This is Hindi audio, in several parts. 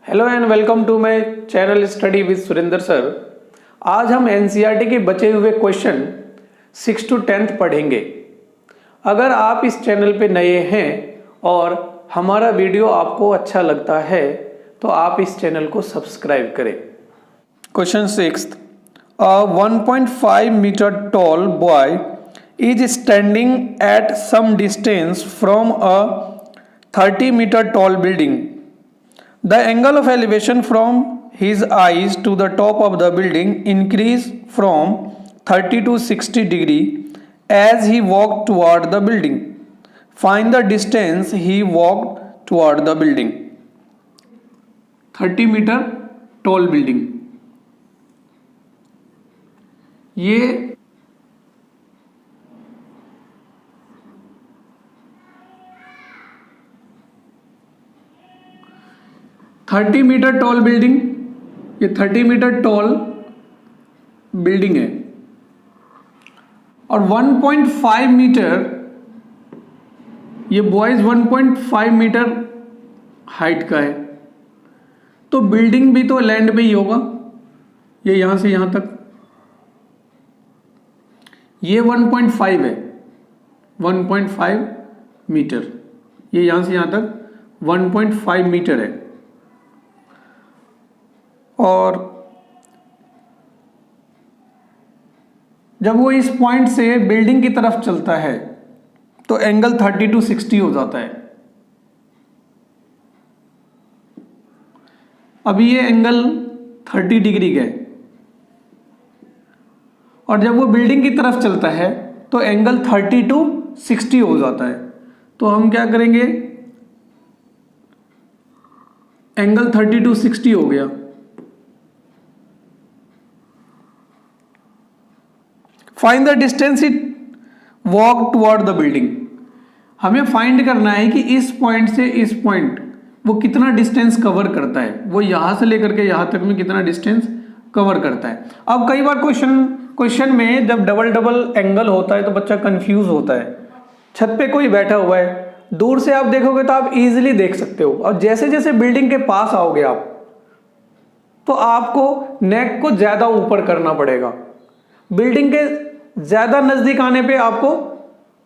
Hello and welcome to my channel study with Surendra sir. आज हम एनसीईआरटी के बचे हुए क्वेश्चन 6 to 10th पढ़ेंगे। अगर आप इस चैनल पे नए हैं और हमारा वीडियो आपको अच्छा लगता है तो आप इस चैनल को सब्सक्राइब करें। Question 6th, a 1.5 meter tall boy is standing at some distance from a 30 meter tall building. The angle of elevation from his eyes to the top of the building increased from 30 to 60 degree as he walked toward the building. Find the distance he walked toward the building. 30 meter tall building. ये 30 मीटर टॉल बिल्डिंग, ये 30 मीटर टॉल बिल्डिंग है और 1.5 मीटर, ये बॉयज 1.5 मीटर हाइट का है। तो बिल्डिंग भी तो लैंड पे ही होगा, ये यहां से यहां तक ये 1.5 है, 1.5 मीटर, ये यहां से यहां तक 1.5 मीटर है। और जब वो इस पॉइंट से बिल्डिंग की तरफ चलता है तो एंगल 30 to 60 हो जाता है। अभी ये एंगल 30 डिग्री का है और जब वो बिल्डिंग की तरफ चलता है तो एंगल 30 to 60 हो जाता है। तो हम क्या करेंगे, एंगल 30 to 60 हो गया। Find the distance it walk toward the building. हमें फाइंड करना है कि इस पॉइंट से इस पॉइंट वो कितना डिस्टेंस कवर करता है, वो यहां से लेकर के यहां तक में कितना डिस्टेंस कवर करता है। अब कई बार क्वेश्चन में जब डबल डबल एंगल होता है तो बच्चा कंफ्यूज होता है। छत पे कोई बैठा हुआ है, दूर से आप देखोगे तो आप इजीली देख सकते हो, और जैसे जैसे बिल्डिंग के पास आओगे आप तो आपको नेक को ज्यादा ऊपर करना पड़ेगा। बिल्डिंग के ज्यादा नजदीक आने पे आपको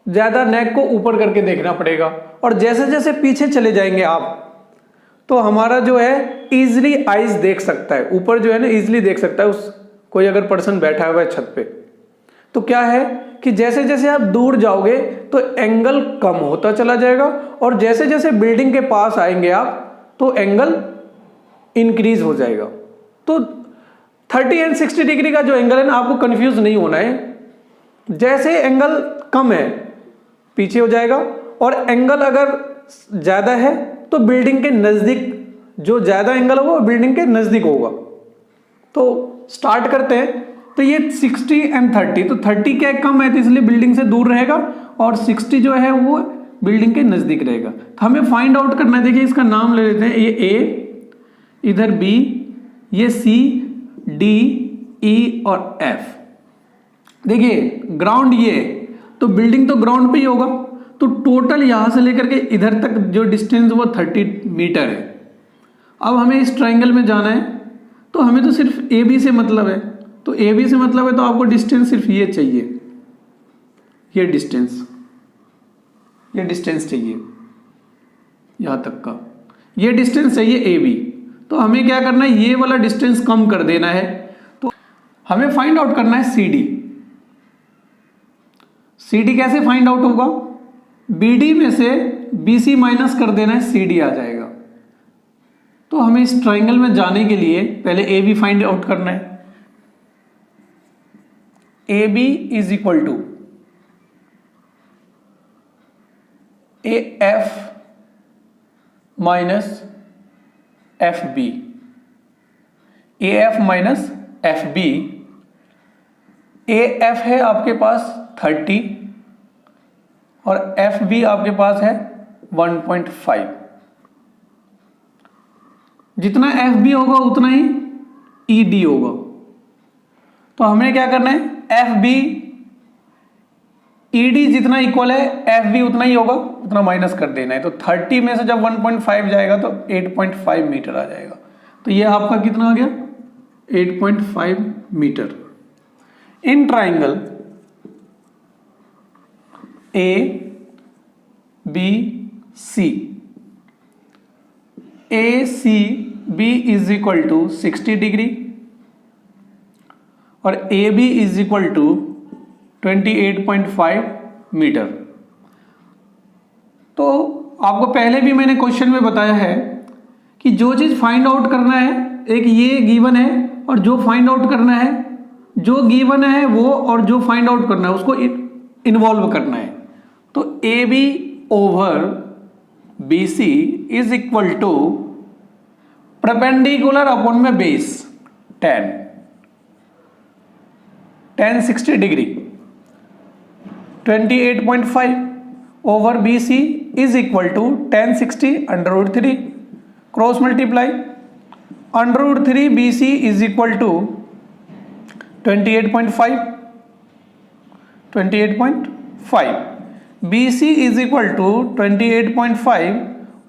ज्यादा नेक को ऊपर करके देखना पड़ेगा, और जैसे जैसे पीछे चले जाएंगे आप तो हमारा जो है इजीली आइज देख सकता है, ऊपर जो है ना इजीली देख सकता है। उस कोई अगर पर्सन बैठा हुआ है छत पे तो क्या है कि जैसे जैसे आप दूर जाओगे तो एंगल कम होता चला जाएगा, और जैसे जैसे बिल्डिंग के पास आएंगे आप तो एंगल इंक्रीज हो जाएगा। तो 30 and 60 डिग्री का जो एंगल है ना, आपको कंफ्यूज नहीं होना है। जैसे एंगल कम है पीछे हो जाएगा, और एंगल अगर ज्यादा है तो बिल्डिंग के नजदीक, जो ज्यादा एंगल होगा वो बिल्डिंग के नजदीक होगा। तो स्टार्ट करते हैं। तो ये 60 and 30, तो 30 क्या कम है तो इसलिए बिल्डिंग से दूर रहेगा, और 60 जो है वो बिल्डिंग के नजदीक रहेगा। तो हमें फाइंड आउट करना है। देखिए इसका नाम ले लेते हैं, ये ए, इधर बी, ये सी, डी, ई और एफ। देखिए ग्राउंड ये, तो बिल्डिंग तो ग्राउंड पे ही होगा, तो टोटल यहां से लेकर के इधर तक जो डिस्टेंस वो 30 मीटर है। अब हमें इस ट्रायंगल में जाना है तो हमें तो सिर्फ ए बी से मतलब है, तो ए बी से मतलब है तो आपको डिस्टेंस सिर्फ ये चाहिए, ये डिस्टेंस चाहिए यहां तक का, ये डिस्टेंस चाहिए ए बी। तो हमें क्या करना है, ये वाला डिस्टेंस कम कर देना है। तो हमें फाइंड आउट करना है सी डी। सी डी कैसे फाइंड आउट होगा, बी डी में से बी सी माइनस कर देना है, सी डी आ जाएगा। तो हमें इस ट्राइंगल में जाने के लिए पहले ए बी फाइंड आउट करना है। A B is equal to A F minus F B, A F minus F B. A F है आपके पास 30 और एफ बी आपके पास है 1.5। जितना एफ बी होगा उतना ही ई डी होगा। तो हमें क्या करना है, एफ बी ई डी जितना इक्वल है एफ बी उतना ही होगा, उतना माइनस कर देना है। तो 30 में से जब 1.5 जाएगा तो 8.5 मीटर आ जाएगा। तो ये आपका कितना आ गया 8.5 metre. In triangle A B C, A C B is equal to 60 degree और A B is equal to 28.5 metre. तो आपको पहले भी मैंने क्वेश्चन में बताया है कि जो चीज़ फाइंड आउट करना है, एक ये गिवन है और जो फाइंड आउट करना है, जो गिवन है वो और जो फाइंड आउट करना है उसको इन्वॉल्व करना है। तो A B over B C is equal to perpendicular upon में base 10 60 degree 28.5 over B C is equal to 10 60 √3 cross multiply √3 B C is equal to 28.5 B C is equal to 28.5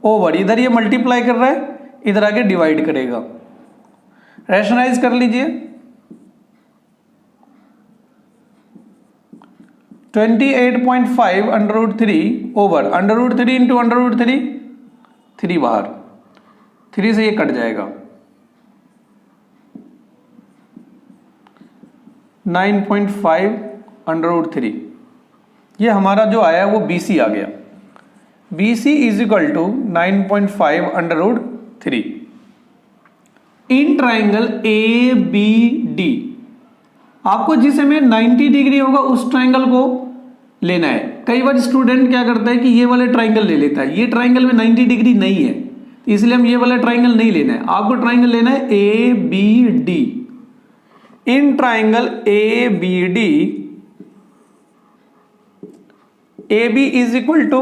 over, इधर ये मल्टीप्लाई कर रहा है, इधर आके डिवाइड करेगा। रैशनलाइज कर लीजिए 28.5 √3 ओवर √3 इंटू √3 3 बाहर, 3 से ये कट जाएगा 9.5 √3। ये हमारा जो आया वो BC आ गया। BC is equal to 9.5 √3। In triangle ABD आपको जिस समय 90 डिग्री होगा उस ट्राइंगल को लेना है। कई बार स्टूडेंट क्या करता है कि ये वाले ट्राइंगल ले लेता है, ये ट्राइंगल में 90 डिग्री नहीं है इसलिए हम ये वाला ट्राइंगल नहीं लेना है। आपको ट्राइंगल लेना है ABD। In triangle ABD AB is equal to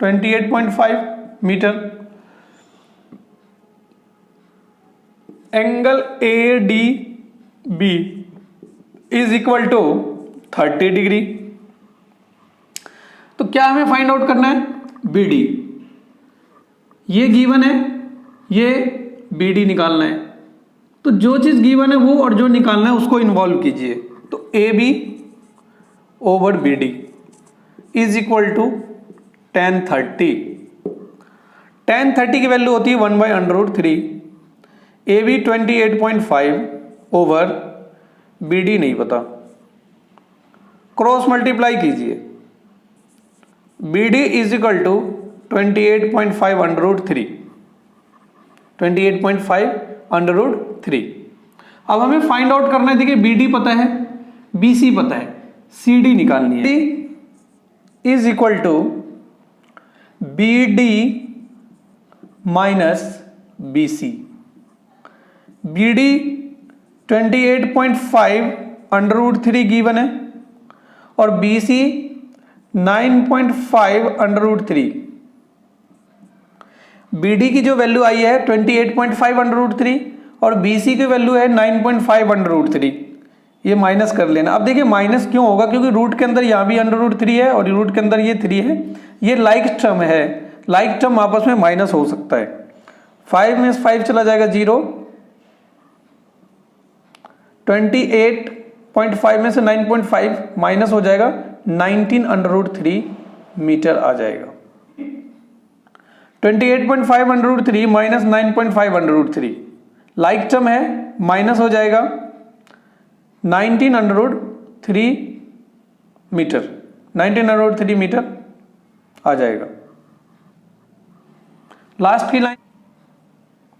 28.5 metre, angle ADB is equal to 30 degree. तो क्या हमें फाइंड आउट करना है BD, ये गिवन है, ये BD निकालना है। तो जो चीज गिवन है वो और जो निकालना है उसको इन्वॉल्व कीजिए। तो AB over BD is equal to 1030। 1030 की वैल्यू होती है 1/√3। AB 28.5 ओवर BD नहीं पता, क्रॉस मल्टीप्लाई कीजिए। BD is equal to 28.5 √3, 28.5 √3। अब हमें फाइंड आउट करना है, देखिए BD पता है, BC पता है, CD निकालनी है। Is equal to BD minus BC। BD 28.5 √3 given है और BC 9.5 √3। BD की जो वैल्यू आई है 28.5 √3 और BC की वैल्यू है 9.5 √3। ये माइनस कर लेना। अब देखिए माइनस क्यों होगा, क्योंकि रूट के अंदर यहाँ भी √3 है और रूट के अंदर ये 3 है, ये लाइक टर्म है, लाइक टर्म आपस में माइनस हो सकता है। 5 में 5 चला जाएगा 0, 28.5 में से 9.5 माइनस हो जाएगा 19 √3 मीटर आ जाएगा। 28.5 √3 माइनस 9.5 √3 लाइक टर्म है, माइनस हो जाएगा 19 √3 मीटर, 19 √3 मीटर आ जाएगा। लास्ट की line,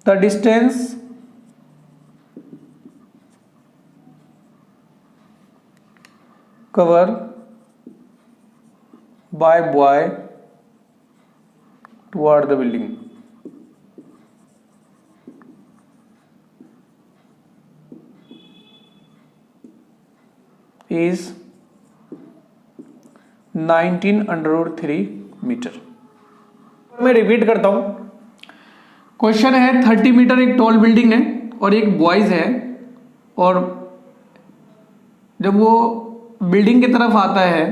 the distance cover by boy toward the building is 19 √3 metre. मैं रिपीट करता हूं, क्वेश्चन है 30 मीटर एक टॉल बिल्डिंग है और एक बॉयज है, और जब वो बिल्डिंग की तरफ आता है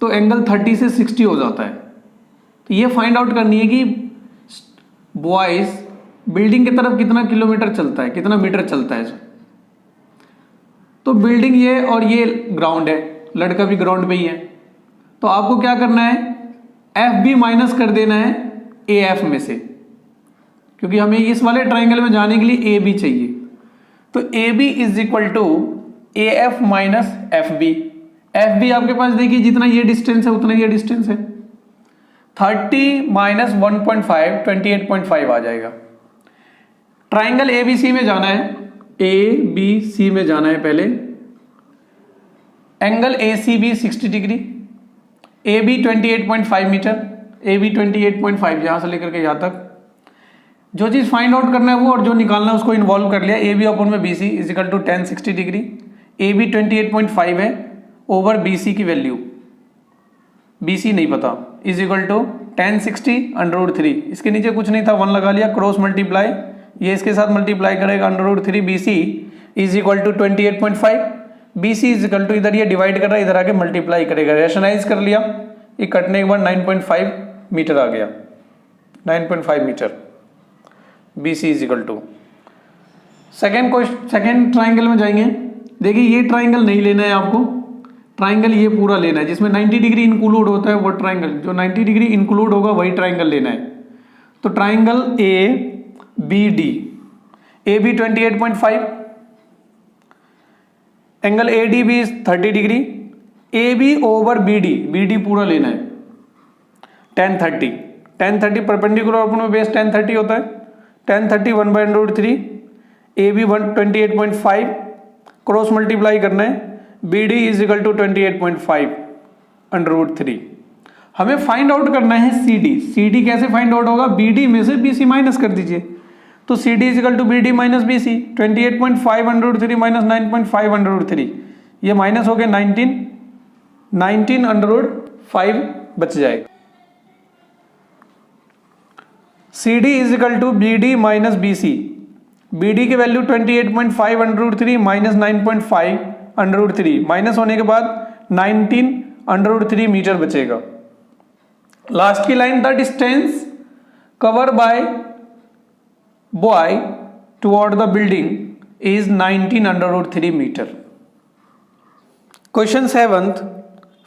तो एंगल 30 से 60 हो जाता है। तो ये फाइंड आउट करनी है कि बॉयज बिल्डिंग की तरफ कितना किलोमीटर चलता है, कितना मीटर चलता है। तो बिल्डिंग ये और ये ग्राउंड है, लड़का भी ग्राउंड पे ही है, तो आपको क्या करना है, एफ बी माइनस कर देना है ए एफ में से, क्योंकि हमें इस वाले ट्राइंगल में जाने के लिए ए बी चाहिए। तो A B is equal to A F minus F B. F B आपके पास देखिए जितना ये डिस्टेंस है उतना ये डिस्टेंस है, 30 माइनस 1.5 28.5 आ जाएगा। ट्राइंगल ए बी सी में जाना है, ए बी सी में जाना है पहले। Angle A C B 60 degree, A B 28.5 metre, A B 28.5 यहां से लेकर के यहां तक। जो चीज फाइंड आउट करना है वो और जो निकालना है उसको इन्वॉल्व कर लिया। ए बी अपॉन में B C is equal to 10 60 degree, A B 28.5 है ओवर बी सी की वैल्यू, बी सी नहीं पता, इज इक्वल टू 10 60 √3। इसके नीचे कुछ नहीं था, 1 लगा लिया, क्रॉस मल्टीप्लाई, ये इसके साथ मल्टीप्लाई करेगा √3 B C is equal to 28.5। B C is equal to इधर ये डिवाइड कर रहा है, इधर आके मल्टीप्लाई करेगा, रेशनाइज कर लिया, ये कटने के बाद 9.5 मीटर आ गया, 9.5 metre. B C is equal to second triangle में जाएंगे। देखिए ये ट्राइंगल नहीं लेना है आपको, ट्राइंगल ये पूरा लेना है जिसमें 90 डिग्री इंक्लूड होता है, वो ट्राइंगल जो 90 डिग्री इंक्लूड होगा वही ट्राइंगल लेना है। तो triangle A B D, A B 28.5, angle A D B 30 degree, A B over B D पूरा लेना है 10 30 परपेंडिकुलर ओपन में बेस 10 30 होता है, 10 30 1/√3, ए बी 28.5 क्रॉस मल्टीप्लाई करना है, B D is equal to 28.5 √3। हमें फाइंड आउट करना है सी डी। सी डी कैसे फाइंड आउट होगा, बी डी में से बी सी माइनस कर दीजिए, तो C D is equal to B D minus B C, 28.5 √3 minus 9.5 √3, ये माइनस हो गया 19 √5 बच जाएगा। C D is equal to B D minus B C, B D की वैल्यू 28.5 √3 माइनस 9.5 √3, माइनस होने के बाद 19 √3 मीटर बचेगा। लास्ट की line, the distance cover by boy toward the building is 19 √3 metre. Question 7th,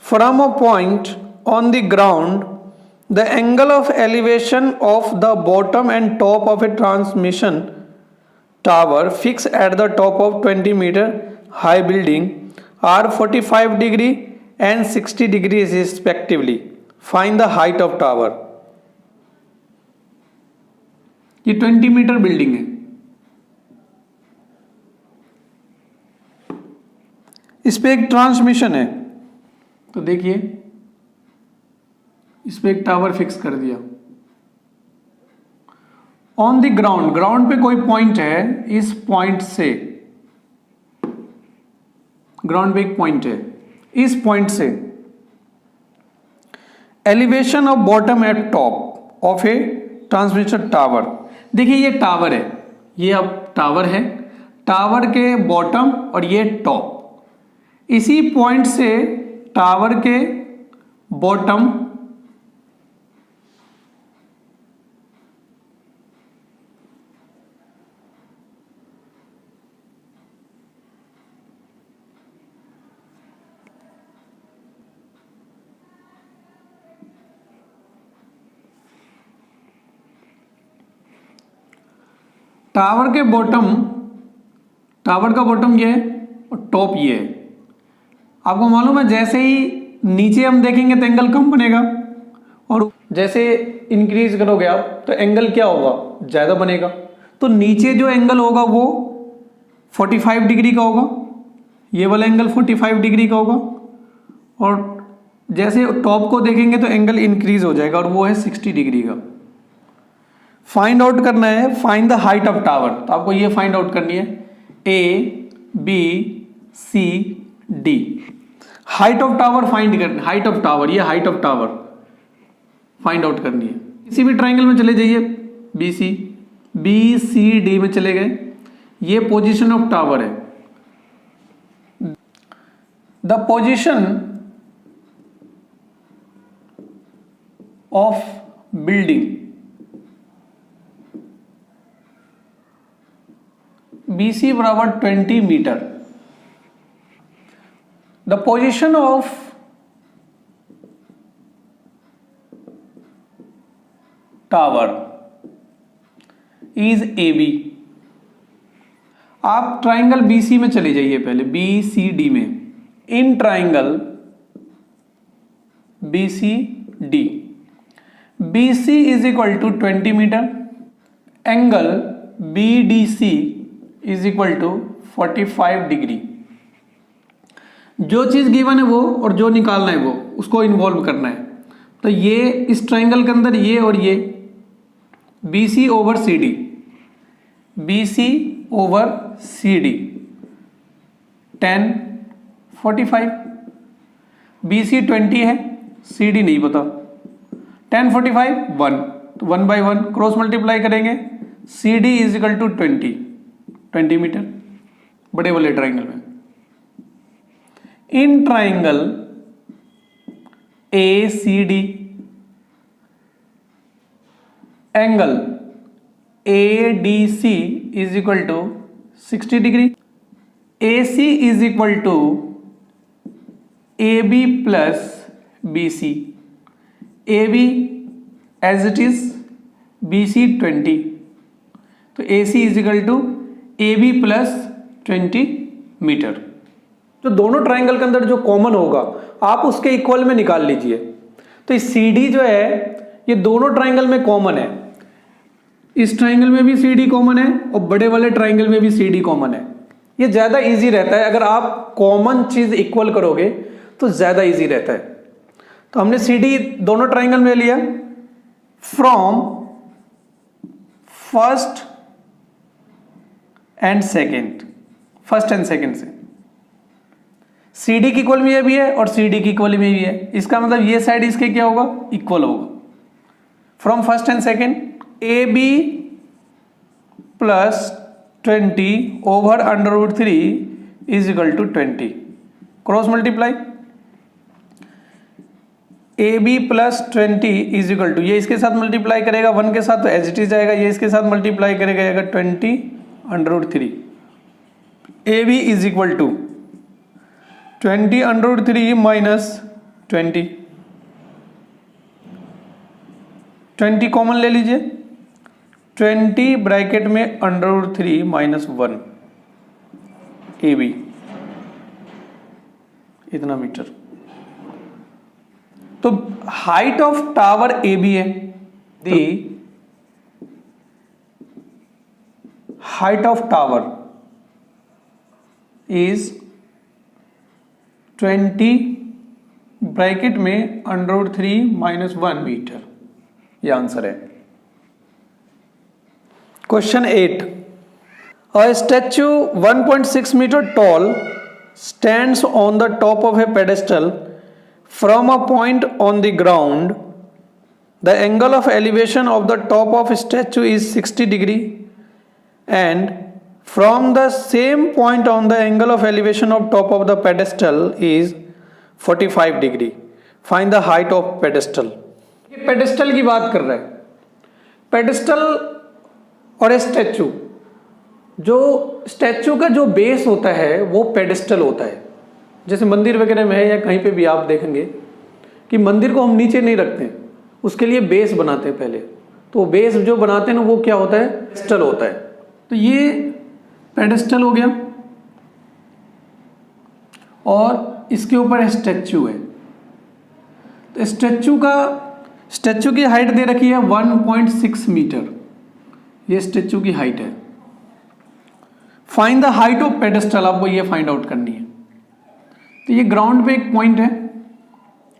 from a point on the ground the angle of elevation of the bottom and top of a transmission tower fixed at the top of 20 meter high building are 45 degree and 60 degrees respectively. Find the height of tower. ये 20 मीटर बिल्डिंग है, इस पे एक ट्रांसमिशन है, तो देखिए इस पे एक टावर फिक्स कर दिया। ऑन द ग्राउंड, ग्राउंड पे कोई पॉइंट है, इस पॉइंट से ग्राउंड पे एक पॉइंट है, इस पॉइंट से elevation of bottom eight top of A transmission tower. देखिए ये टावर है, ये अब टावर है, टावर के बॉटम और ये टॉप, इसी पॉइंट से टावर के बॉटम टावर के बॉटम, टावर का बॉटम ये है और टॉप ये है। आपको मालूम है जैसे ही नीचे हम देखेंगे तो एंगल कम बनेगा, और जैसे इंक्रीज करोगे आप तो एंगल क्या होगा, ज़्यादा बनेगा। तो नीचे जो एंगल होगा वो 45 डिग्री का होगा, ये वाला एंगल 45 डिग्री का होगा, और जैसे टॉप को देखेंगे तो एंगल इंक्रीज हो जाएगा और वो है 60 डिग्री का। फाइंड आउट करना है, find the height of tower, तो आपको ये फाइंड आउट करनी है, A B C D. Height of tower find करना, हाइट ऑफ टावर, ये height of tower find out करनी है। किसी भी ट्राइंगल में चले जाइए, बी सी डी में चले गए, ये पोजीशन ऑफ टावर है। The position of building BC बराबर 20 metre. The position of tower is AB। आप ट्राइंगल BC में चले जाइए पहले, BCD में, in triangle BCD, BC is equal to 20 metre, angle BDC is equal to 45 degree. जो चीज गिवन है वो और जो निकालना है वो, उसको इन्वॉल्व करना है। तो ये इस ट्राइंगल के अंदर ये और ये BC over CD, BC over CD 10 45, BC 20 है, CD नहीं पता, 10 45 1, तो 1 बाई 1 क्रॉस मल्टीप्लाई करेंगे, CD is equal to 20 metre बड़े वाले ट्राइंगल में। In triangle ACD angle ADC is equal to 60 degree, AC is equal to AB plus BC, AB as it is, BC 20, तो AC is equal to AB plus 20 metre. तो दोनों ट्राइंगल के अंदर जो कॉमन होगा आप उसके इक्वल में निकाल लीजिए। तो इस CD जो है ये दोनों ट्राइंगल में कॉमन है, इस ट्राइंगल में भी CD कॉमन है और बड़े वाले ट्राइंगल में भी CD कॉमन है। ये ज्यादा इजी रहता है, अगर आप कॉमन चीज इक्वल करोगे तो ज्यादा इजी रहता है। तो हमने CD दोनों ट्राइंगल में लिया, from first and second, first and second से CD की इक्वल में ये भी है और CD की इक्वल में भी है, इसका मतलब ये साइड इसके क्या होगा, इक्वल होगा। From first and second AB plus 20 over √3 is equal to 20, cross multiply, AB plus 20 is equal to, ये इसके साथ मल्टीप्लाई करेगा 1 के साथ तो एज इट इज जाएगा, ये इसके साथ मल्टीप्लाई करेगा 20 √3, AB is equal to 20 √3 minus 20 common ले लीजिए, 20 ब्रैकेट में √3 माइनस 1 AB इतना मीटर। तो हाइट ऑफ टावर AB है, the height of tower is 20 bracket में √3 माइनस 1 मीटर, यह आंसर है। Question 8, a statue 1.6 metre tall stands on the top of a pedestal from a point on the ground. The angle of elevation of the top of statue is 60 degree and from the same point on the angle of elevation of top of the pedestal is 45 degree. Find the height of pedestal. ये pedestal की बात कर रहा है। pedestal और स्टैच्यू, जो स्टैच्यू का जो बेस होता है वो पेडेस्टल होता है। जैसे मंदिर वगैरह में है या कहीं पे भी आप देखेंगे कि मंदिर को हम नीचे नहीं रखते हैं, उसके लिए बेस बनाते हैं पहले, तो बेस जो बनाते हैं ना वो क्या होता है, पेडेस्टल होता है। तो ये पेडेस्टल हो गया और इसके ऊपर स्टैच्यू है। तो स्टैच्यू की हाइट दे रखी है 1.6 मीटर, ये स्टैच्यू की हाइट है। Find the height of pedestal, आपको ये फाइंड आउट करनी है। तो ये ग्राउंड पे एक पॉइंट है,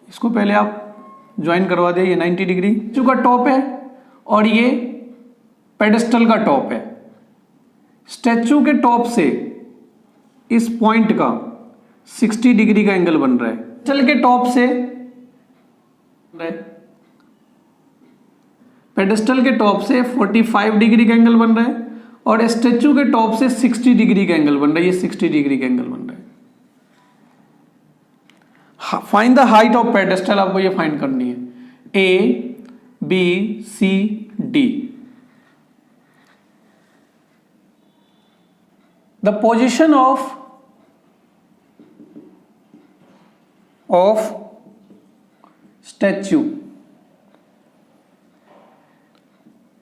इसको पहले आप ज्वाइन करवा दिए, ये 90 डिग्री स्टैच्यू का टॉप है और ये पेडेस्टल का टॉप है। स्टैच्यू के टॉप से इस पॉइंट का 60 डिग्री का एंगल बन रहा है, पेडेस्टल के टॉप से पेडेस्टल के टॉप से 45 डिग्री का एंगल बन रहा है और स्टैच्यू के टॉप से 60 डिग्री का एंगल बन रहा है, ये 60 डिग्री का एंगल बन रहा है। Find the height of pedestal, आपको ये फाइंड करनी है। A, B, C, D। The position of statue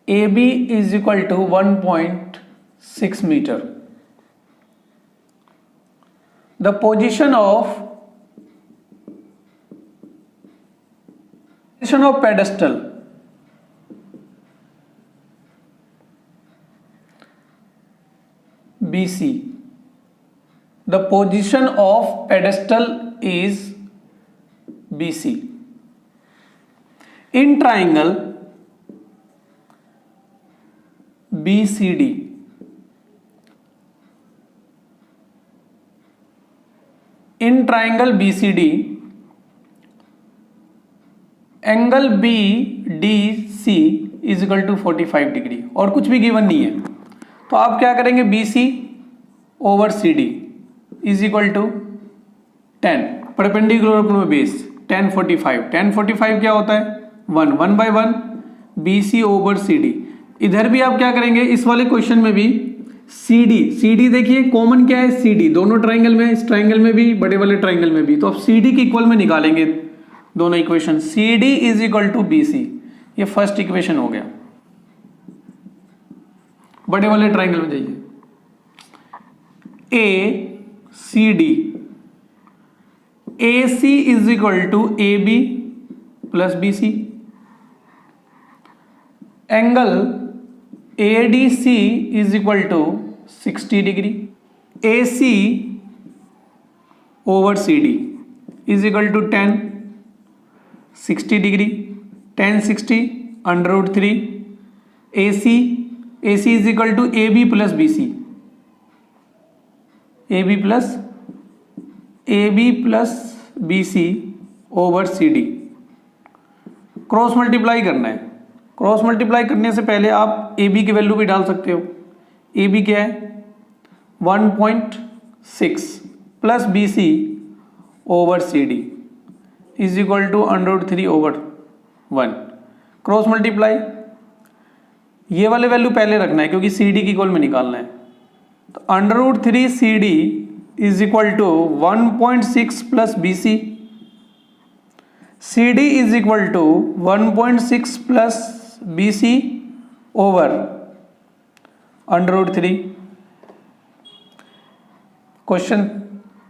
AB is equal to 1.6 meter. The position of pedestal BC. The position of pedestal is BC. In triangle BCD, in triangle BCD, angle BDC is equal to 45 degree, और कुछ भी गिवन नहीं है, तो आप क्या करेंगे, BC over CD is equal to 10 perpendicular अपने बेस 10 45 क्या होता है 1/1 BC ओवर CD। इधर भी आप क्या करेंगे, इस वाले क्वेश्चन में भी CD देखिए कॉमन क्या है, CD दोनों ट्राइंगल में, इस ट्राइंगल में भी बड़े वाले ट्राइंगल में भी, तो आप CD के इक्वल में निकालेंगे दोनों equation. CD is equal to BC, ये फर्स्ट इक्वेशन हो गया। बड़े वाले ट्राइंगल में जाइए, ACD, AC is equal to AB plus BC, angle ADC is equal to 60 degree, AC over CD is equal to 10 60 degree, 10 60 √3, AC is equal to AB plus BC over CD। Cross multiply करना है, क्रॉस मल्टीप्लाई करने से पहले आप AB की वैल्यू भी डाल सकते हो। AB क्या है 1.6 plus BC over CD is equal to √3 over 1। Cross multiply, ये वाले वैल्यू पहले रखना है क्योंकि CD की इक्वल में निकालना है, तो √3 CD is equal to 1.6 plus BC, CD is equal to 1.6 plus BC over √3। Question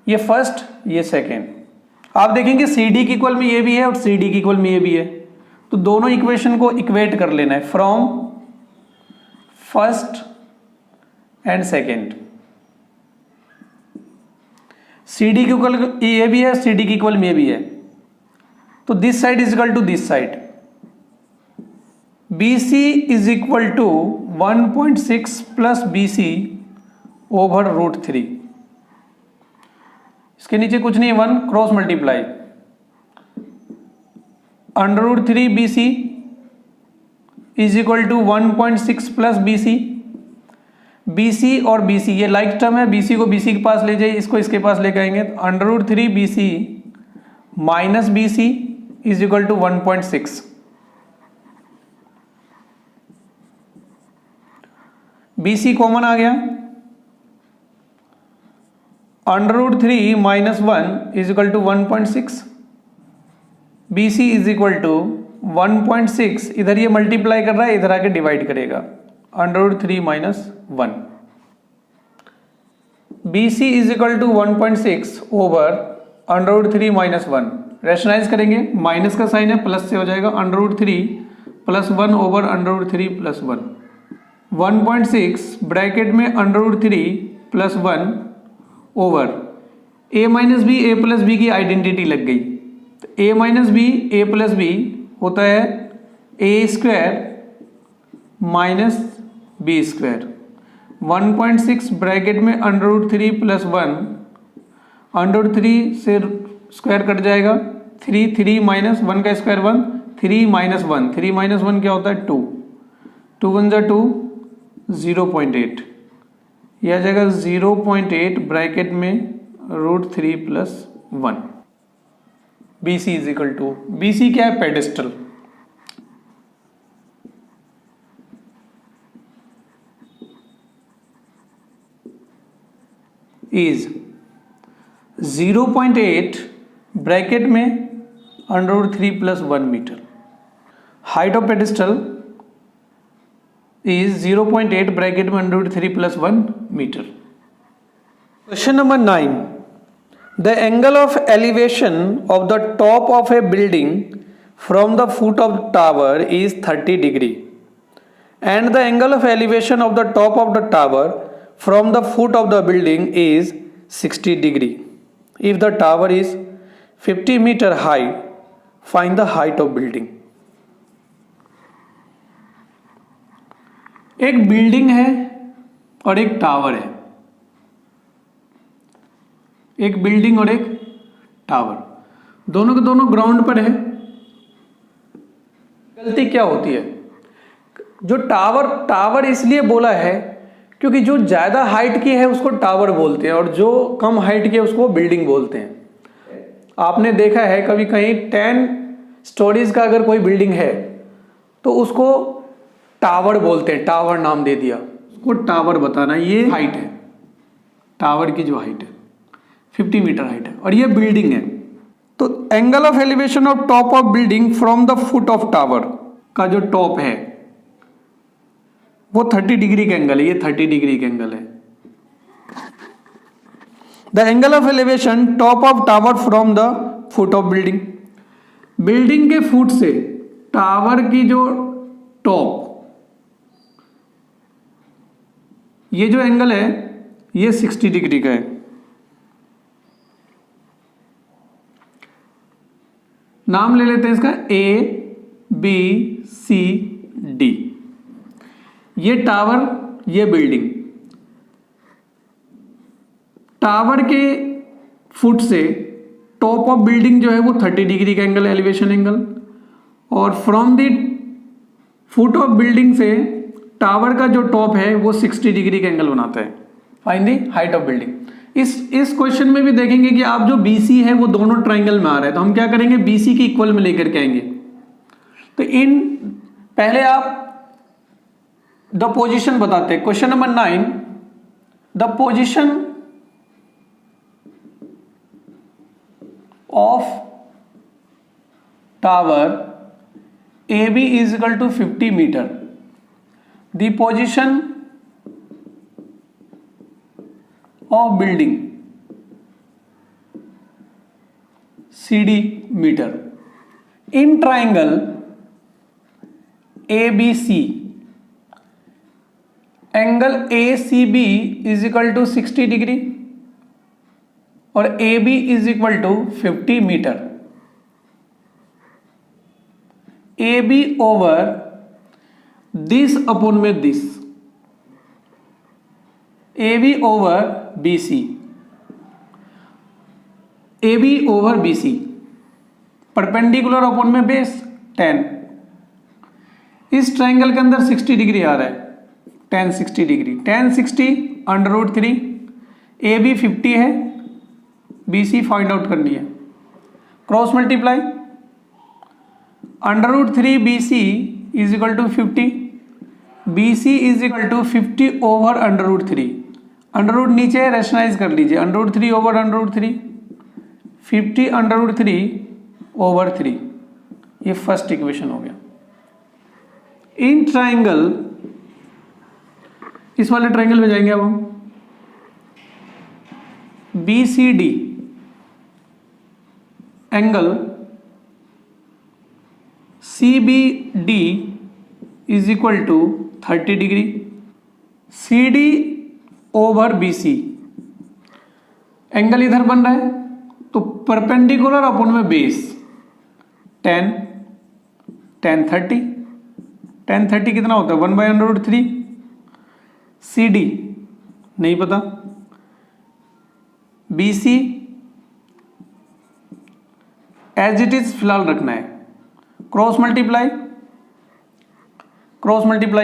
ये फर्स्ट ये सेकेंड, आप देखेंगे CD की इक्वल में ये भी है और CD की इक्वल में ये भी है, तो दोनों इक्वेशन को इक्वेट कर लेना है from first and second. CD की इक्वल ये भी है, CD की इक्वल में ये भी है, तो this side is equal to this side, BC is equal to 1.6 plus BC over √3। इसके नीचे कुछ नहीं, 1 cross multiply, √3 BC is equal to 1.6 plus BC और BC ये लाइक टर्म है, BC को BC के पास ले जाइए, इसको इसके पास लेकर आएंगे, तो √3 BC minus BC is equal to 1.6। BC common आ गया, √3 minus 1 is equal to 1.6, BC is equal to 1.6, इधर ये मल्टीप्लाई कर रहा है, इधर आके डिवाइड करेगा, √3 minus 1, BC is equal to 1.6 over √3 minus 1। Rationalise करेंगे, माइनस का साइन है, प्लस से हो जाएगा, √3 प्लस 1 ओवर √3 प्लस 1, 1.6 ब्रैकेट में √3 plus 1 over a minus b, a plus b की आइडेंटिटी लग गई, तो a minus b a plus b होता है a square minus b square, 1.6 bracket में √3 प्लस 1, √3 से स्क्वायर कट जाएगा, 3 माइनस 1 का स्क्वायर 1, 3 माइनस 1, 3 माइनस 1 क्या होता है 2, 2 1 जा 2, 0.8, यह आ जाएगा 0.8 ब्रैकेट में √3 plus 1। BC is equal to, BC क्या है पेडेस्टल, इज 0.8 ब्रैकेट में √3 + 1 metre. Height of pedestal is 0.8 bracket में √3 + 1 metre. Question number 9, the angle of elevation of the top of a building from the foot of tower is 30 degree and the angle of elevation of the top of the tower from the foot of the building is 60 degree. If the tower is 50 meter high, find the height of building. एक बिल्डिंग है और एक टावर है, एक बिल्डिंग और एक टावर, दोनों के दोनों ग्राउंड पर है। गलती क्या होती है? जो टावर इसलिए बोला है क्योंकि जो ज़्यादा हाइट की है उसको टावर बोलते हैं और जो कम हाइट की है उसको बिल्डिंग बोलते हैं। आपने देखा है कभी कहीं 10 स्टोरीज का अगर कोई बिल्डिंग है तो उसको टावर बोलते हैं, टावर नाम दे दिया, उसको टावर बताना। ये हाइट है, टावर की जो हाइट है 50 मीटर हाइट है और ये बिल्डिंग है। तो angle of elevation of top of building from the foot of tower का जो टॉप है वो 30 डिग्री का एंगल है, ये 30 डिग्री का एंगल है। The angle of elevation top of tower from the foot of building, building के फुट से टावर की जो टॉप, ये जो एंगल है ये 60 डिग्री का है। नाम ले लेते हैं इसका ABCD। ये टावर, ये बिल्डिंग। टावर के फुट से टॉप ऑफ बिल्डिंग जो है वो 30 डिग्री का एंगल, एलिवेशन एंगल, और from the foot of building से टावर का जो टॉप है वो 60 डिग्री का एंगल बनाता है। Find the height of building. इस क्वेश्चन में भी देखेंगे कि आप जो BC है वो दोनों ट्राइंगल में आ रहा है, तो हम क्या करेंगे, BC के इक्वल में लेकर के आएंगे। तो पहले आप द पोजीशन बताते हैं। Question number 9, the position of tower AB is equal to 50 metre, the position of building CD metre. In triangle ABC angle ACB is equal to 60 degree और AB is equal to 50 metre. AB over this upon में this, AB over BC, AB over BC, perpendicular upon में बेस 10। इस ट्राइंगल के अंदर 60 डिग्री आ रहा है, tan 60 डिग्री, tan 60 √3, AB 50 है, BC फाइंड आउट करनी है। Cross multiply, √3 BC is equal to 50, BC is equal to 50 over √3, under नीचे रेशनाइज कर लीजिए, √3 ओवर √3, 50 √3 ओवर 3, ये फर्स्ट इक्वेशन हो गया। इन ट्राइंगल, इस वाले ट्राइंगल में जाएंगे अब हम, BCD angle CBD is equal to 30 degree, CD over BC, angle इधर बन रहा है तो परपेंडिकुलर अपॉन में बेस 10, tan 30, tan 30 कितना होता है 1/√3, CD नहीं पता, BC एज इट इज फिलहाल रखना है, क्रॉस मल्टीप्लाई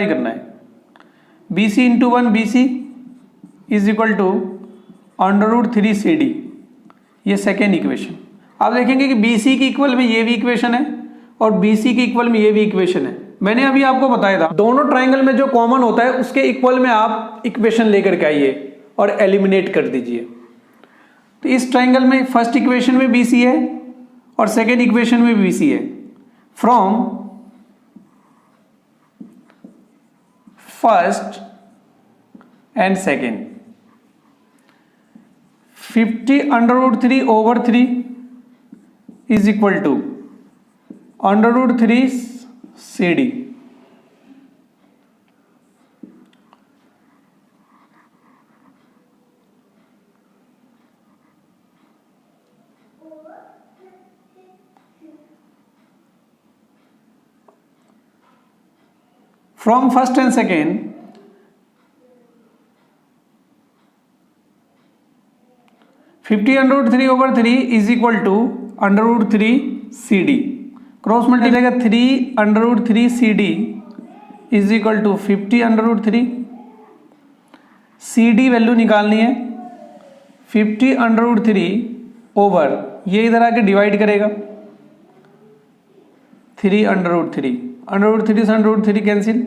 करना है, BC into 1 BC is equal to √3 CD, ये सेकेंड इक्वेशन। आप देखेंगे कि BC की इक्वल में ये भी इक्वेशन है और BC की इक्वल में ये भी इक्वेशन है। मैंने अभी आपको बताया था दोनों ट्राइंगल में जो कॉमन होता है उसके इक्वल में आप इक्वेशन लेकर के आइए और एलिमिनेट कर दीजिए। तो इस ट्राइंगल में फर्स्ट इक्वेशन में बी सी है और सेकेंड इक्वेशन में बी सी है। From first and second 50√3/3 is equal to √3 CD। From first and second, 50√3/3 is equal to √3 CD। Cross multiply का 3√3 CD is equal to 50√3। CD value निकालनी है, 50√3 ओवर ये इधर आके डिवाइड करेगा 3√3, √3 से √3 कैंसिल,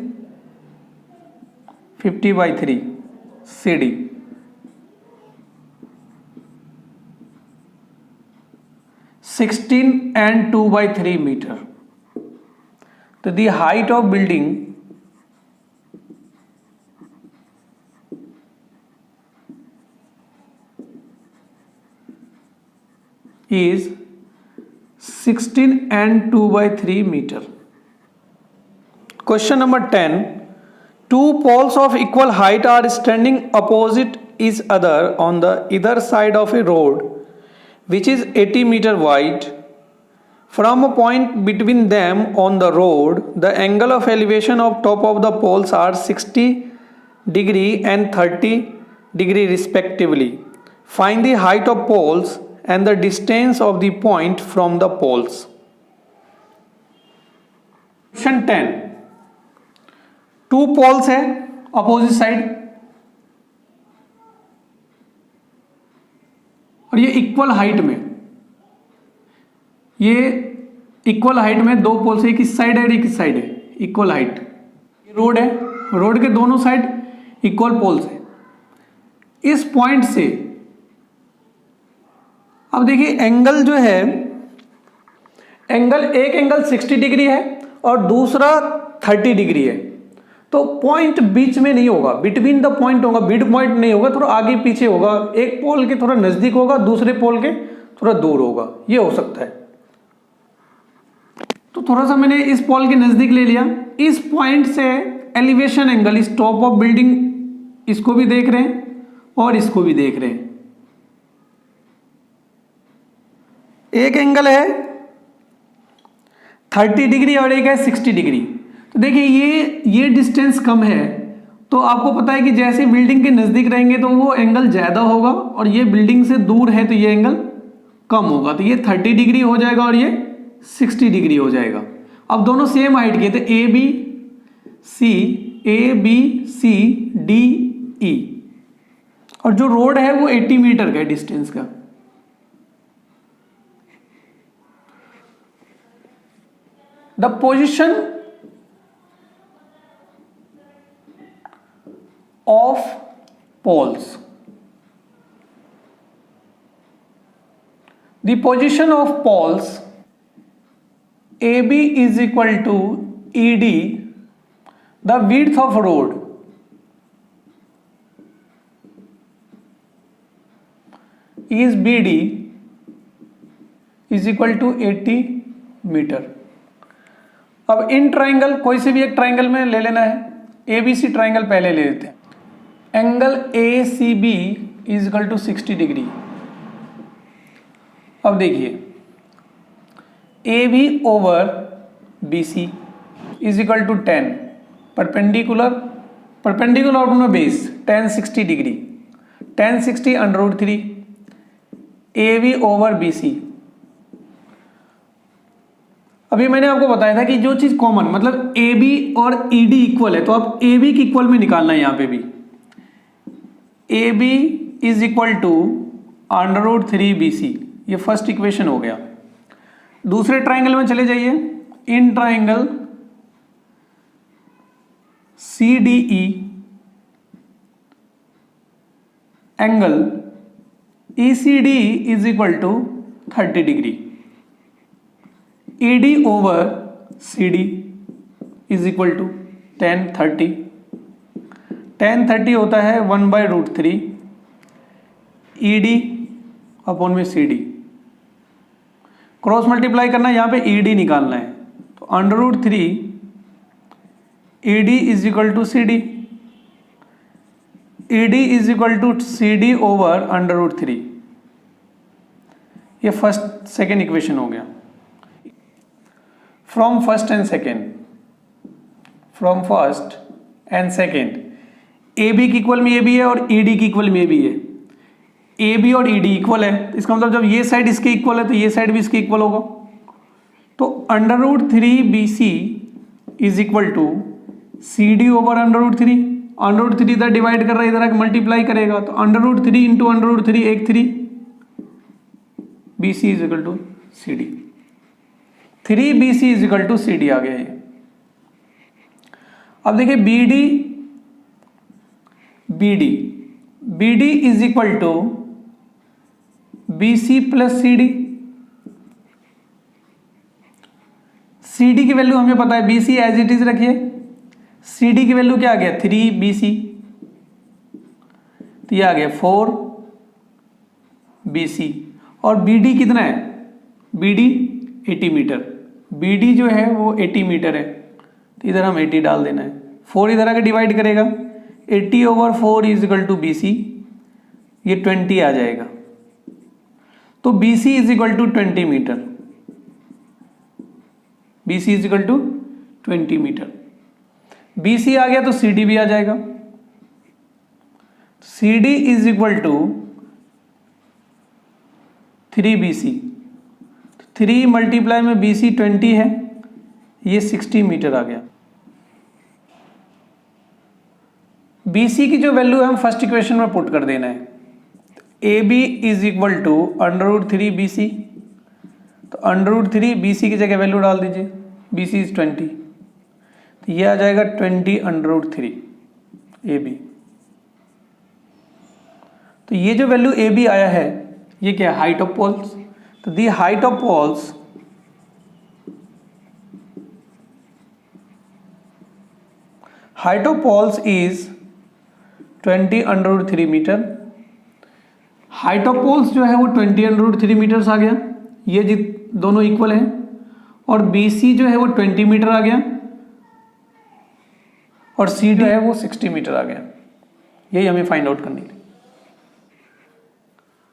50/3 CD। (16 and 2/3 meter). तो the height of building is 16 and 2/3 meter. Question number 10. Two poles of equal height are standing opposite each other on the either side of a road which is 80 meter wide. From a point between them on the road, the angle of elevation of top of the poles are 60° and 30° respectively. Find the height of poles and the distance of the point from the poles. Question 10. Two poles है अपोजिट साइड और ये इक्वल हाइट में, ये इक्वल हाइट में दो पोल्स है, किस साइड है और किस साइड है, इक्वल हाइट। ये रोड है, रोड के दोनों साइड इक्वल पोल्स है। इस पॉइंट से अब देखिए एंगल जो है, एंगल एक एंगल 60° है और दूसरा 30° है। तो पॉइंट बीच में नहीं होगा, बिटवीन द पॉइंट होगा, मिड पॉइंट नहीं होगा, थोड़ा आगे पीछे होगा, एक पोल के थोड़ा नजदीक होगा, दूसरे पोल के थोड़ा दूर होगा, ये हो सकता है। तो थोड़ा सा मैंने इस पोल के नजदीक ले लिया। इस पॉइंट से एलिवेशन एंगल, इस टॉप ऑफ बिल्डिंग, इसको भी देख रहे हैं और इसको भी देख रहे हैं। एक एंगल है 30° और एक है 60°। तो देखिए ये डिस्टेंस कम है, तो आपको पता है कि जैसे बिल्डिंग के नज़दीक रहेंगे तो वो एंगल ज़्यादा होगा और ये बिल्डिंग से दूर है तो ये एंगल कम होगा। तो ये 30° हो जाएगा और ये 60° हो जाएगा। अब दोनों सेम हाइट के, तो ABCD E और जो रोड है वो 80 मीटर का डिस्टेंस का। The position of poles. The position of poles AB is equal to ED, the width of road is BD is equal to 80 metre. अब इन ट्राइंगल, कोई से भी एक ट्राइंगल में ले लेना है, ABC ट्राइंगल पहले ले लेते हैं। Angle ACB is equal to 60°। अब देखिए AB over BC is equal to 10, perpendicular of base 10 60°, 10 60 √3 AB over BC। अभी मैंने आपको बताया था कि जो चीज कॉमन, मतलब AB और ED इक्वल है, तो आप AB की इक्वल में निकालना है। यहां पे भी AB is equal to √3 BC, ये फर्स्ट इक्वेशन हो गया। दूसरे ट्राइंगल में चले जाइए, in triangle CDE angle ECD is equal to 30 degree, ED over CD is equal to tan 30, tan 30 होता है 1/√3 ED अपॉन में CD, क्रॉस मल्टीप्लाई करना है, यहाँ पे ED निकालना है, तो √3 ED is equal to CD, ED is equal to CD over √3। ये फर्स्ट सेकेंड इक्वेशन हो गया। From first and second AB की इक्वल में ये भी है और ED की इक्वल में ये भी है। AB और ED इक्वल है, इसका मतलब जब ये साइड इसके इक्वल है तो ये साइड भी इसके इक्वल होगा। तो √3 BC is equal to CD over √3, √3 इधर डिवाइड कर रहा है, इधर आके मल्टीप्लाई करेगा, तो √3 इंटू √3 एक 3, BC is equal to CD, 3BC is equal to CD आ गया ये। अब देखिए BD is equal to BC plus CD, CD की वैल्यू हमें पता है, BC एज इट इज रखिए, CD की वैल्यू क्या आ गया 3BC, तो ये आ गया 4BC, और BD कितना है, BD 80 मीटर, BD जो है वो 80 मीटर है, तो इधर हम 80 डाल देना है, 4 इधर आके डिवाइड करेगा, 80 over 4 is equal to BC, ये 20 आ जाएगा, तो BC is equal to 20 metre, BC is equal to 20 metre. BC आ गया तो CD भी आ जाएगा, CD is equal to 3BC, 3 multiply में BC 20 है, ये 60 मीटर आ गया। BC की जो वैल्यू है हम फर्स्ट इक्वेशन में पुट कर देना है, AB is equal to √3 BC, तो √3 BC की जगह वैल्यू डाल दीजिए, BC इज 20, तो ये आ जाएगा 20 √3 AB। तो ये जो वैल्यू AB आया है ये क्या है, हाइट ऑफ पोल्स, तो the height of poles is 20 √3 metre, height of poles जो है वो 20 √3 मीटर्स आ गया, ये दोनों इक्वल हैं, और BC जो है वो 20 मीटर आ गया, और CD है वो 60 मीटर आ गया। यही हमें फाइंड आउट करनी थी।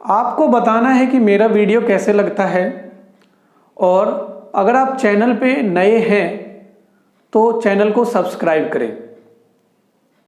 आपको बताना है कि मेरा वीडियो कैसे लगता है, और अगर आप चैनल पे नए हैं तो चैनल को सब्सक्राइब करें।